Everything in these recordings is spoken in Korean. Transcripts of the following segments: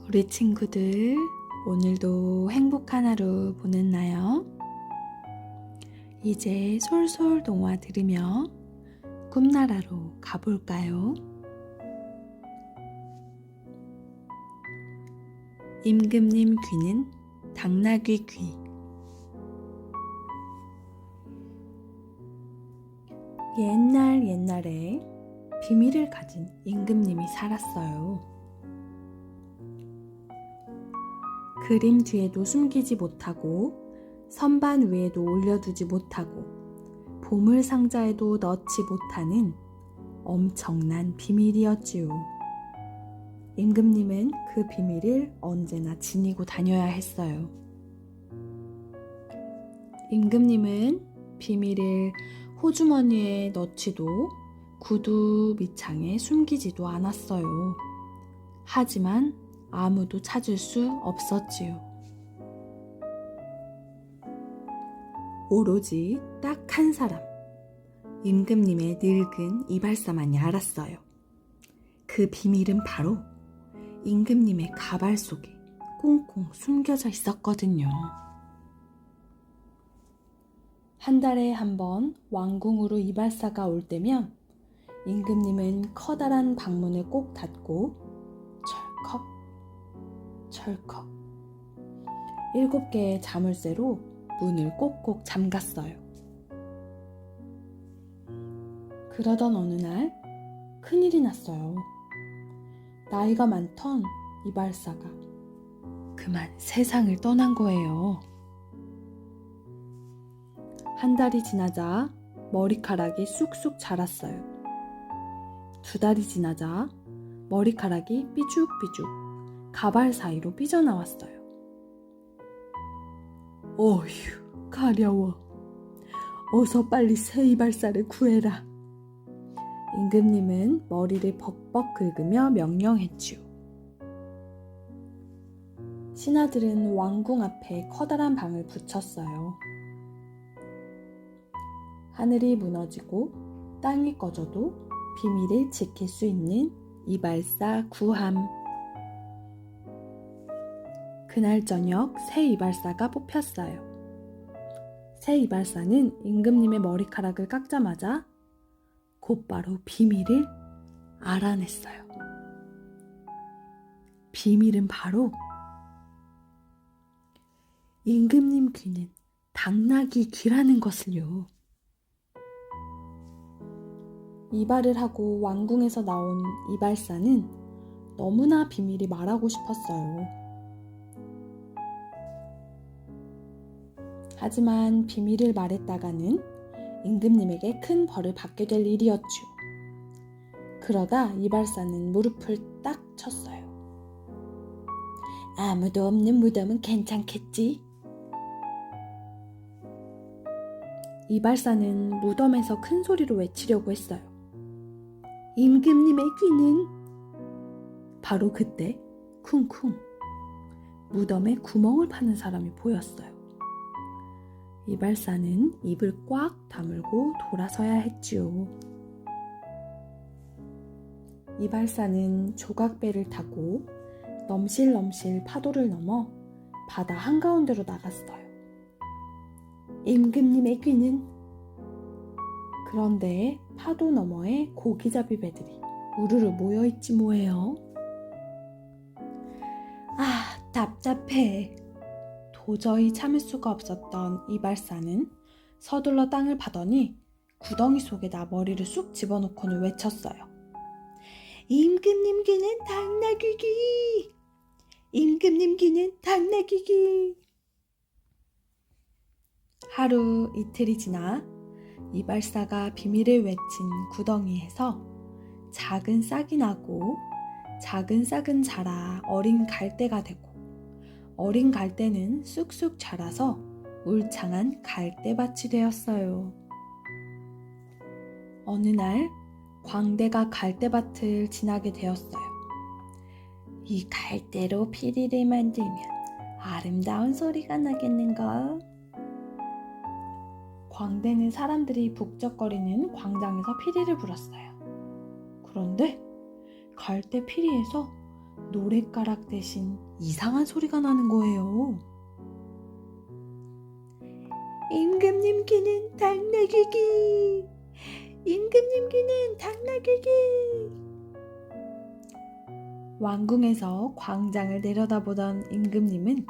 우리 친구들, 오늘도 행복한 하루 보냈나요? 이제 솔솔 동화 들으며 꿈나라로 가볼까요? 임금님 귀는 당나귀 귀. 옛날에 비밀을 가진 임금님이 살았어요. 그림 뒤에도 숨기지 못하고 선반 위에도 올려두지 못하고 보물 상자에도 넣지 못하는 엄청난 비밀이었지요. 임금님은 그 비밀을 언제나 지니고 다녀야 했어요. 임금님은 비밀을 호주머니에 넣지도 구두 밑창에 숨기지도 않았어요. 하지만 아무도 찾을 수 없었지요. 오로지 딱 한 사람, 임금님의 늙은 이발사만이 알았어요. 그 비밀은 바로 임금님의 가발 속에 꽁꽁 숨겨져 있었거든요. 한 달에 한 번 왕궁으로 이발사가 올 때면 임금님은 커다란 방문을 꼭 닫고 철컥 7개의 자물쇠로 문을 꼭꼭 잠갔어요. 그러던 어느 날 큰일이 났어요. 나이가 많던 이발사가 그만 세상을 떠난 거예요. 한 달이 지나자 머리카락이 쑥쑥 자랐어요. 2달이 지나자 머리카락이 삐죽삐죽 가발 사이로 삐져나왔어요. 어휴, 가려워. 어서 빨리 새 이발사를 구해라. 임금님은 머리를 벅벅 긁으며 명령했지요. 신하들은 왕궁 앞에 커다란 방을 붙였어요. 하늘이 무너지고 땅이 꺼져도 비밀을 지킬 수 있는 이발사 구함. 그날 저녁 새 이발사가 뽑혔어요. 새 이발사는 임금님의 머리카락을 깎자마자 곧바로 비밀을 알아냈어요. 비밀은 바로 임금님 귀는 당나귀 귀라는 것을요. 이발을 하고 왕궁에서 나온 이발사는 너무나 비밀이 말하고 싶었어요. 하지만 비밀을 말했다가는 임금님에게 큰 벌을 받게 될 일이었죠. 그러다 이발사는 무릎을 딱 쳤어요. 아무도 없는 무덤은 괜찮겠지? 이발사는 무덤에서 큰 소리로 외치려고 했어요. 임금님의 귀는. 바로 그때 쿵쿵 무덤에 구멍을 파는 사람이 보였어요. 이발사는 입을 꽉 다물고 돌아서야 했지요. 이발사는 조각배를 타고 넘실넘실 파도를 넘어 바다 한가운데로 나갔어요. 임금님의 귀는. 그런데 파도 너머에 고기잡이 배들이 우르르 모여있지 뭐예요. 아, 답답해. 도저히 참을 수가 없었던 이발사는 서둘러 땅을 파더니 구덩이 속에다 머리를 쑥 집어넣고는 외쳤어요. 임금님 귀는 당나귀 귀! 임금님 귀는 당나귀 귀! 하루 이틀이 지나 이발사가 비밀을 외친 구덩이에서 작은 싹이 나고 작은 싹은 자라 어린 갈대가 되고 어린 갈대는 쑥쑥 자라서 울창한 갈대밭이 되었어요. 어느 날 광대가 갈대밭을 지나게 되었어요. 이 갈대로 피리를 만들면 아름다운 소리가 나겠는걸? 광대는 사람들이 북적거리는 광장에서 피리를 불었어요. 그런데 갈대 피리에서 노랫가락 대신 이상한 소리가 나는 거예요. 임금님 귀는 당나귀기! 임금님 귀는 당나귀기! 왕궁에서 광장을 내려다보던 임금님은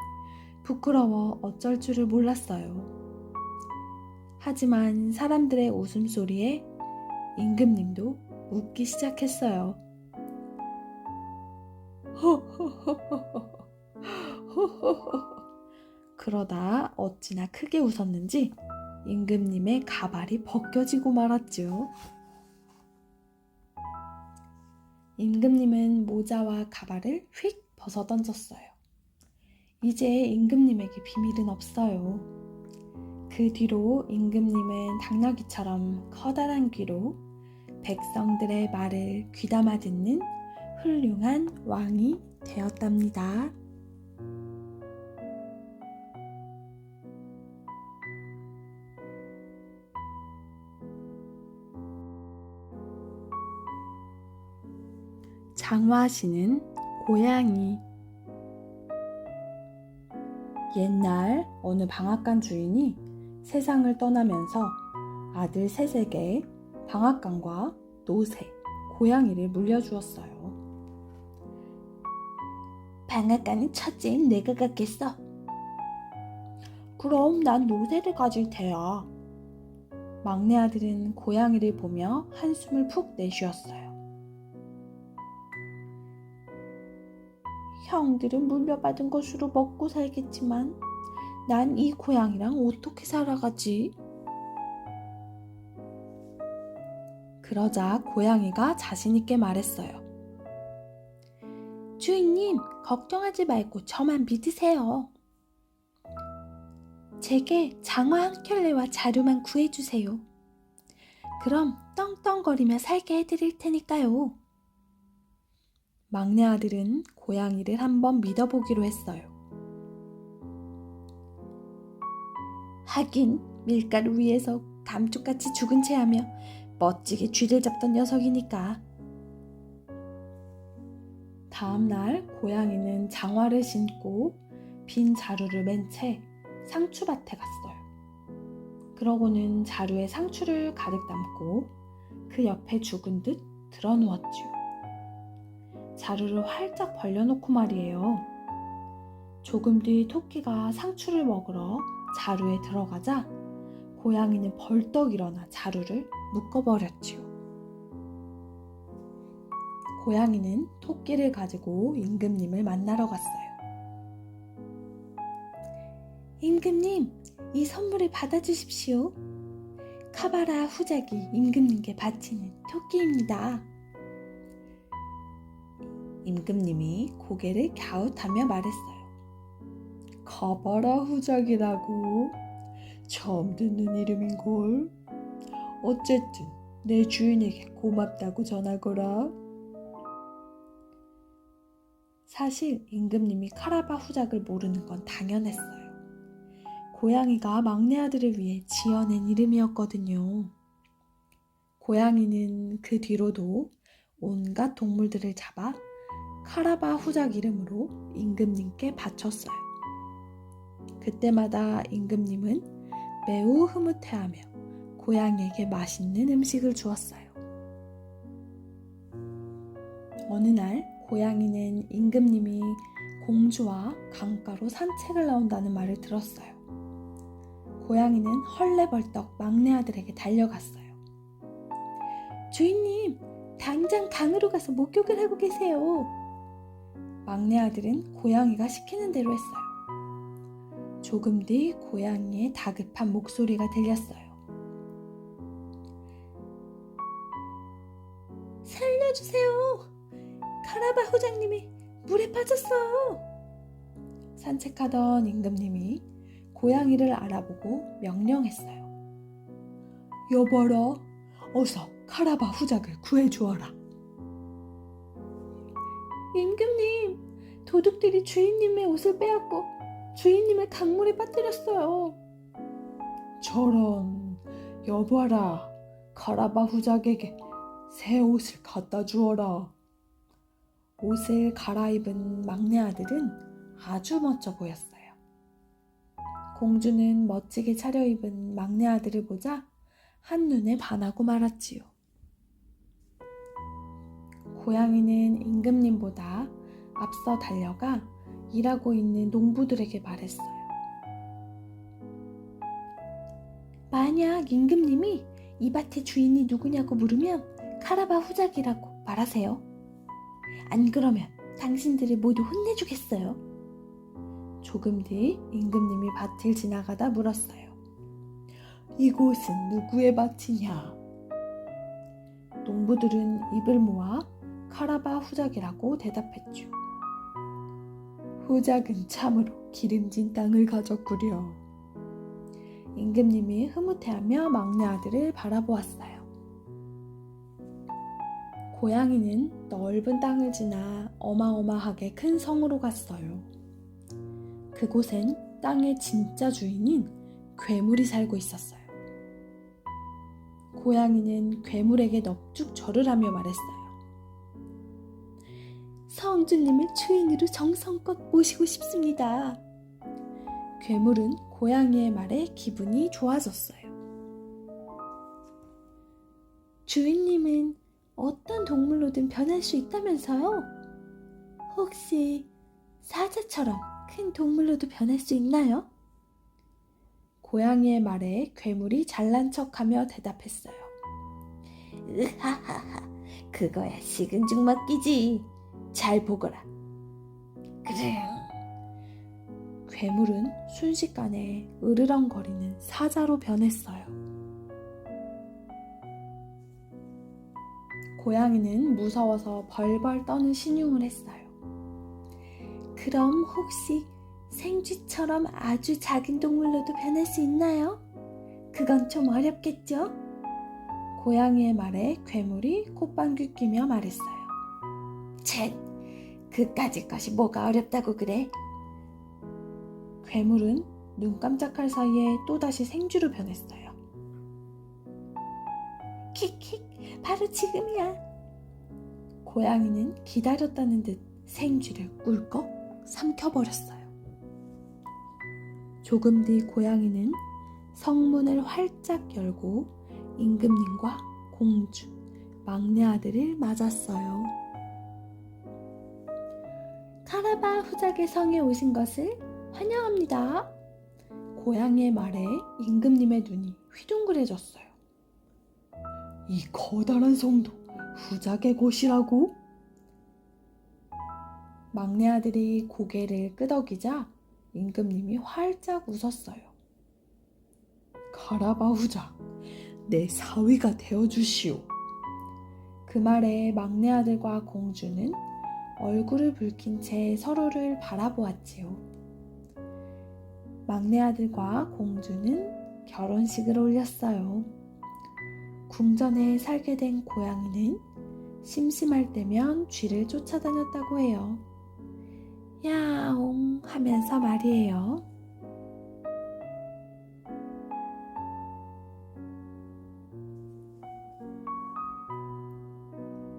부끄러워 어쩔 줄을 몰랐어요. 하지만 사람들의 웃음소리에 임금님도 웃기 시작했어요. 그러다 어찌나 크게 웃었는지 임금님의 가발이 벗겨지고 말았죠. 임금님은 모자와 가발을 휙 벗어던졌어요. 이제 임금님에게 비밀은 없어요. 그 뒤로 임금님은 당나귀처럼 커다란 귀로 백성들의 말을 귀담아 듣는 훌륭한 왕이 되었답니다. 장화시는 고양이. 옛날 어느 방앗간 주인이 세상을 떠나면서 아들 셋에게 방앗간과 노새, 고양이를 물려주었어요. 방앗간은 첫째인 내가 갖겠어. 그럼 난 노새를 가질 테야. 막내 아들은 고양이를 보며 한숨을 푹 내쉬었어요. 형들은 물려받은 것으로 먹고 살겠지만 난 이 고양이랑 어떻게 살아가지? 그러자 고양이가 자신있게 말했어요. 주인님, 걱정하지 말고 저만 믿으세요. 제게 장화 한 켤레와 자루만 구해주세요. 그럼 떵떵거리며 살게 해드릴 테니까요. 막내 아들은 고양이를 한번 믿어보기로 했어요. 하긴 밀가루 위에서 감쪽같이 죽은 채하며 멋지게 쥐를 잡던 녀석이니까. 다음날 고양이는 장화를 신고 빈 자루를 맨 채 상추밭에 갔어요. 그러고는 자루에 상추를 가득 담고 그 옆에 죽은 듯 드러누웠지요. 자루를 활짝 벌려놓고 말이에요. 조금 뒤 토끼가 상추를 먹으러 자루에 들어가자 고양이는 벌떡 일어나 자루를 묶어버렸지요. 고양이는 토끼를 가지고 임금님을 만나러 갔어요. 임금님, 이 선물을 받아주십시오. 카바라 후작이 임금님께 바치는 토끼입니다. 임금님이 고개를 갸웃하며 말했어요. 카바라 후작이라고? 처음 듣는 이름인걸. 어쨌든 내 주인에게 고맙다고 전하거라. 사실 임금님이 카라바 후작을 모르는 건 당연했어요. 고양이가 막내 아들을 위해 지어낸 이름이었거든요. 고양이는 그 뒤로도 온갖 동물들을 잡아 카라바 후작 이름으로 임금님께 바쳤어요. 그때마다 임금님은 매우 흐뭇해하며 고양이에게 맛있는 음식을 주었어요. 어느 날 고양이는 임금님이 공주와 강가로 산책을 나온다는 말을 들었어요. 고양이는 헐레벌떡 막내 아들에게 달려갔어요. 주인님, 당장 강으로 가서 목욕을 하고 계세요. 막내 아들은 고양이가 시키는 대로 했어요. 조금 뒤 고양이의 다급한 목소리가 들렸어요. 살려주세요. 카라바 후장님이 물에 빠졌어요. 산책하던 임금님이 고양이를 알아보고 명령했어요. 여봐라, 어서 카라바 후작을 구해주어라. 임금님, 도둑들이 주인님의 옷을 빼앗고 주인님을 강물에 빠뜨렸어요. 저런, 여봐라, 카라바 후작에게 새 옷을 갖다 주어라. 옷을 갈아입은 막내 아들은 아주 멋져 보였어요. 공주는 멋지게 차려입은 막내 아들을 보자 한눈에 반하고 말았지요. 고양이는 임금님보다 앞서 달려가 일하고 있는 농부들에게 말했어요. 만약 임금님이 이 밭의 주인이 누구냐고 물으면 카라바 후작이라고 말하세요. 안 그러면 당신들을 모두 혼내주겠어요. 조금 뒤 임금님이 밭을 지나가다 물었어요. 이곳은 누구의 밭이냐? 농부들은 입을 모아 카라바 후작이라고 대답했죠. 후작은 참으로 기름진 땅을 가졌구려. 임금님이 흐뭇해하며 막내 아들을 바라보았어요. 고양이는 넓은 땅을 지나 어마어마하게 큰 성으로 갔어요. 그곳엔 땅의 진짜 주인인 괴물이 살고 있었어요. 고양이는 괴물에게 넙죽 절을 하며 말했어요. 성주님을 주인으로 정성껏 모시고 싶습니다. 괴물은 고양이의 말에 기분이 좋아졌어요. 주인님은 어떤 동물로든 변할 수 있다면서요? 혹시 사자처럼 큰 동물로도 변할 수 있나요? 고양이의 말에 괴물이 잘난 척하며 대답했어요. 으하하하, 그거야 식은 죽 먹기지. 잘 보거라. 그래. 괴물은 순식간에 으르렁거리는 사자로 변했어요. 고양이는 무서워서 벌벌 떠는 신용을 했어요. 그럼 혹시 생쥐처럼 아주 작은 동물로도 변할 수 있나요? 그건 좀 어렵겠죠? 고양이의 말에 괴물이 콧방귀 뀌며 말했어요. 쳇, 그까짓 것이 뭐가 어렵다고 그래? 괴물은 눈 깜짝할 사이에 또다시 생쥐로 변했어요. 킥킥, 바로 지금이야. 고양이는 기다렸다는 듯 생쥐를 꿀꺽 삼켜버렸어요. 조금 뒤 고양이는 성문을 활짝 열고 임금님과 공주, 막내 아들을 맞았어요. 카라바 후작의 성에 오신 것을 환영합니다. 고양이의 말에 임금님의 눈이 휘둥그레졌어요. 이 커다란 성도 후작의 곳이라고? 막내 아들이 고개를 끄덕이자 임금님이 활짝 웃었어요. 카라바 후작, 내 사위가 되어주시오. 그 말에 막내 아들과 공주는 얼굴을 붉힌 채 서로를 바라보았지요. 막내 아들과 공주는 결혼식을 올렸어요. 궁전에 살게 된 고양이는 심심할 때면 쥐를 쫓아다녔다고 해요. 야옹 하면서 말이에요.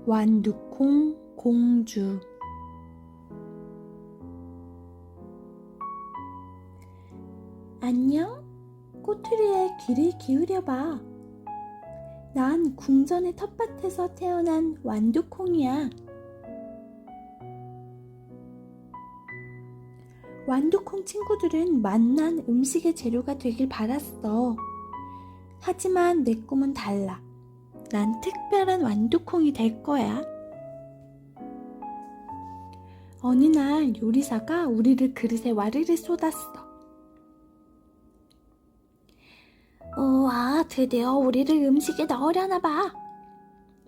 완두콩 공주. 안녕? 꼬투리에 귀를 기울여봐. 난 궁전의 텃밭에서 태어난 완두콩이야. 완두콩 친구들은 맛난 음식의 재료가 되길 바랐어. 하지만 내 꿈은 달라. 난 특별한 완두콩이 될 거야. 어느 날 요리사가 우리를 그릇에 와르르 쏟았어. 우와, 드디어 우리를 음식에 넣으려나 봐.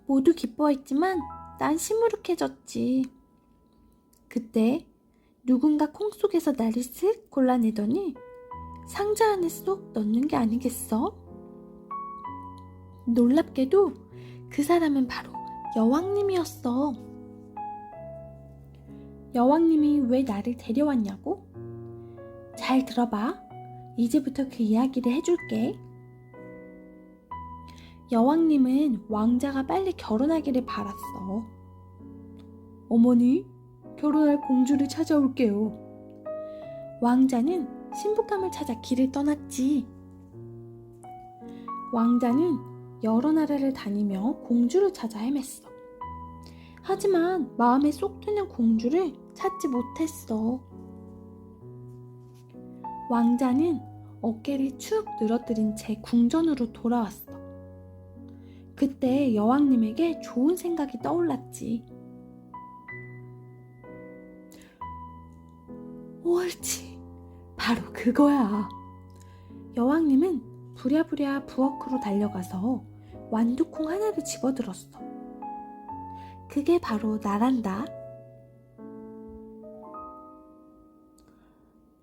모두 기뻐했지만 난 시무룩해졌지. 그때 누군가 콩 속에서 나를 쓱 골라내더니 상자 안에 쏙 넣는 게 아니겠어? 놀랍게도 그 사람은 바로 여왕님이었어. 여왕님이 왜 나를 데려왔냐고? 잘 들어봐. 이제부터 그 이야기를 해줄게. 여왕님은 왕자가 빨리 결혼하기를 바랐어. 어머니, 결혼할 공주를 찾아올게요. 왕자는 신부감을 찾아 길을 떠났지. 왕자는 여러 나라를 다니며 공주를 찾아 헤맸어. 하지만 마음에 쏙 드는 공주를 찾지 못했어. 왕자는 어깨를 축 늘어뜨린 채 궁전으로 돌아왔어. 그때 여왕님에게 좋은 생각이 떠올랐지. 옳지, 바로 그거야. 여왕님은 부랴부랴 부엌으로 달려가서 완두콩 하나를 집어들었어. 그게 바로 나란다.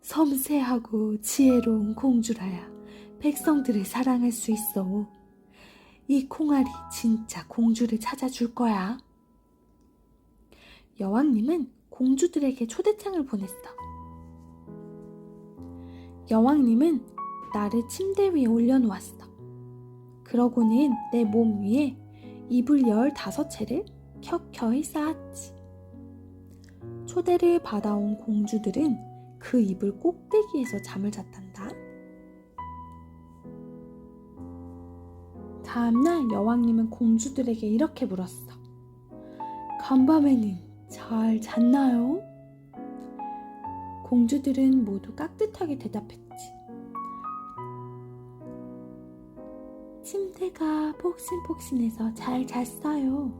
섬세하고 지혜로운 공주라야 백성들을 사랑할 수 있어. 이 콩알이 진짜 공주를 찾아줄 거야. 여왕님은 공주들에게 초대장을 보냈어. 여왕님은 나를 침대 위에 올려놓았어. 그러고는 내 몸 위에 이불 15채를 켜켜이 쌓았지. 초대를 받아온 공주들은 그 이불 꼭대기에서 잠을 잤단다. 다음날 여왕님은 공주들에게 이렇게 물었어. 간밤에는 잘 잤나요? 공주들은 모두 깍듯하게 대답했지. 침대가 폭신폭신해서 잘 잤어요.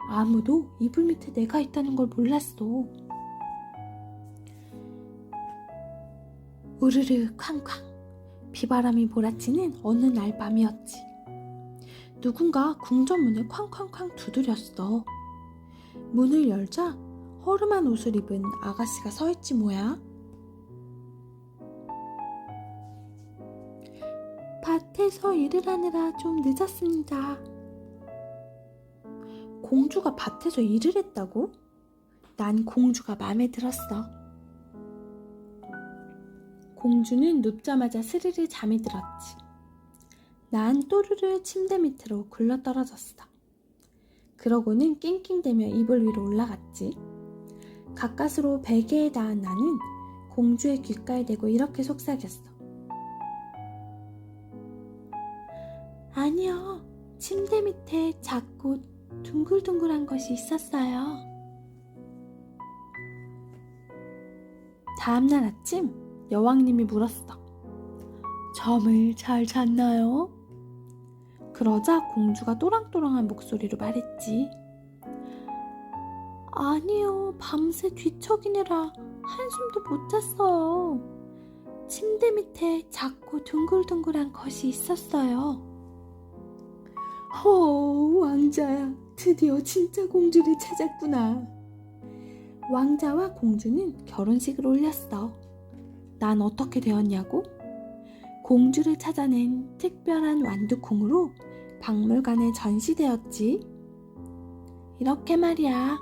아무도 이불 밑에 내가 있다는 걸 몰랐어. 우르르 쾅쾅 비바람이 몰아치는 어느 날 밤이었지. 누군가 궁전 문을 쾅쾅쾅 두드렸어. 문을 열자 허름한 옷을 입은 아가씨가 서있지 뭐야. 밭에서 일을 하느라 좀 늦었습니다. 공주가 밭에서 일을 했다고? 난 공주가 마음에 들었어. 공주는 눕자마자 스르르 잠이 들었지. 난 또르르 침대 밑으로 굴러떨어졌어. 그러고는 낑낑대며 이불 위로 올라갔지. 가까스로 베개에 닿은 나는 공주의 귓가에 대고 이렇게 속삭였어. 아니요, 침대 밑에 작고 둥글둥글한 것이 있었어요. 다음날 아침 여왕님이 물었어. 잠을 잘 잤나요? 그러자 공주가 또랑또랑한 목소리로 말했지. 아니요, 밤새 뒤척이느라 한숨도 못 잤어요. 침대 밑에 작고 둥글둥글한 것이 있었어요. 왕자야, 드디어 진짜 공주를 찾았구나. 왕자와 공주는 결혼식을 올렸어. 난 어떻게 되었냐고? 공주를 찾아낸 특별한 완두콩으로 박물관에 전시되었지. 이렇게 말이야.